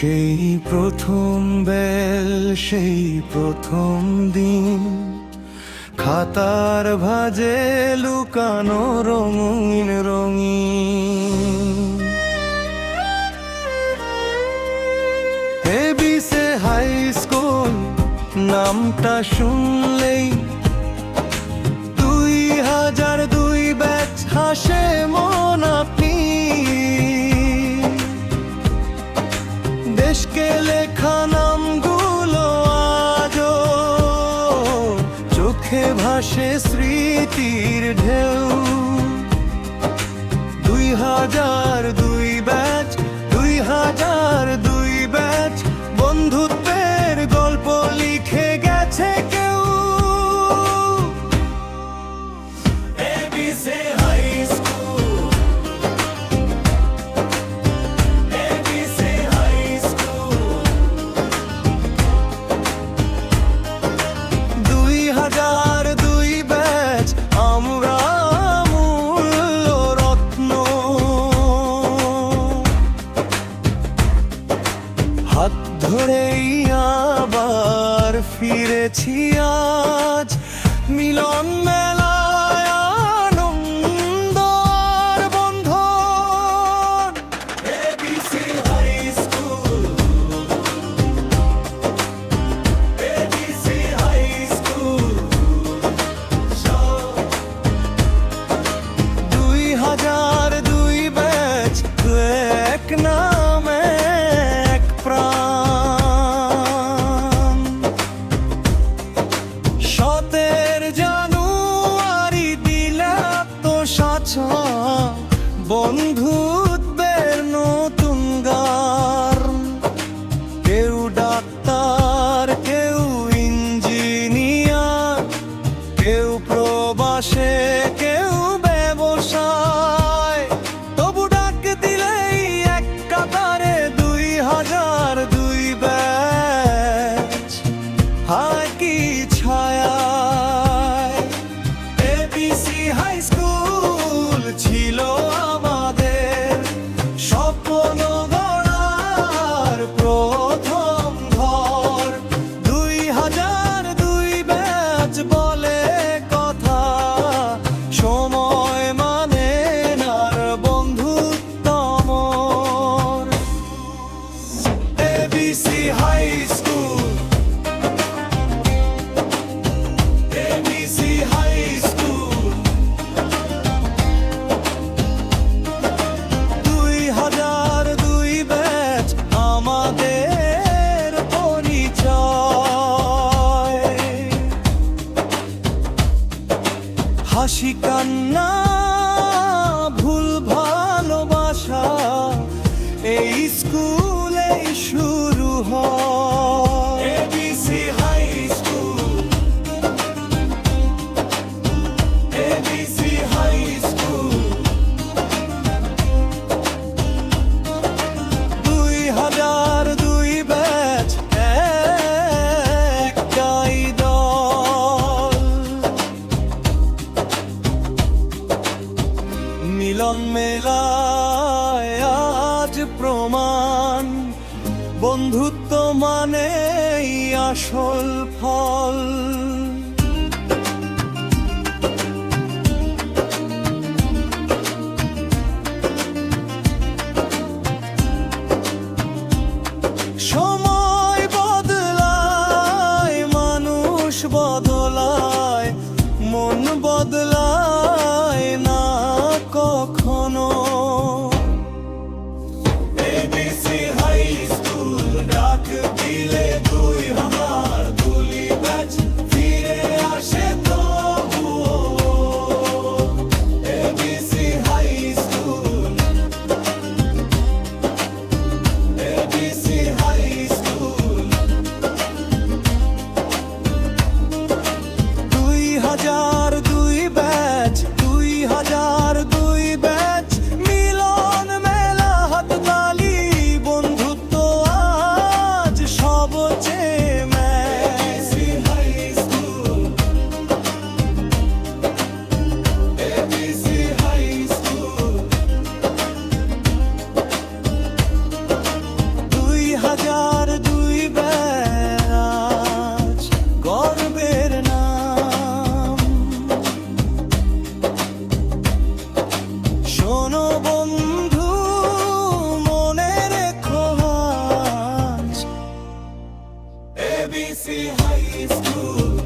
সেই প্রথম বেল, সেই প্রথম দিন, খাতার ভাঁজে লুকানো রঙিন রঙিন। এবিসি হাই স্কুল নামটা শুনলেই 2002 ব্যাচ হাসে মন আপনি। দেশকে লেখা নামগুলো আজও চোখে ভাসে স্মৃতির ঢেউ। 2002 ব্যাচ, 2002 ব্যাচ, বন্ধুত্বের গল্প লিখে গেছে কেউ। ABC high school, ABC high school. 2002 batch, আমরা মূল্য রত্ন। হাত ধরেই আবার ফিরেছি আজ, মিলন মেলায় আনন্দ আর বন্ধন। ABC high school, ABC high school. 2002 batch, এক নামে এক প্রাণ। 7 জানুয়ারি দিলে তো সাছা, বন্ধুত্বের নতুন গার। কেউ ডাক্তার, কেউ ইঞ্জিনিয়ার, কেউ প্রবাসে, কেউ ব্যবসায়। তবু ডাক দিলেই এক কাতারে 2002 ব্যাচ, হায় কি ছায়ায়। এবিসি হাই স্কুল ছিল আমাদের স্বপ্ন গড়ার প্রথম ঘর। 2002 ব্যাচ বলে কথা, সময় মানে নার বন্ধুত্ব মোর। ABC high school, ABC high school. 2002 batch, আমাদের পরিচয়। হাসি কান্না ভুল ভালোবাসা এই স্কুলেই শুরু হয়। ABC high school, ABC high school. 2002 batch, একটাই দল। মিলন মেলায় আজ প্রমাণ, বন্ধুত্ব মানেই আসল ফল। সময় বদলায়, মানুষ বদলায়, মন বদলায় না কখনো। এবিসি হাই স্কুল ডাক দিলে 2002 ব্যাচ ফিরে আসে তবুও। ABC high school, ABC high school. ABC High School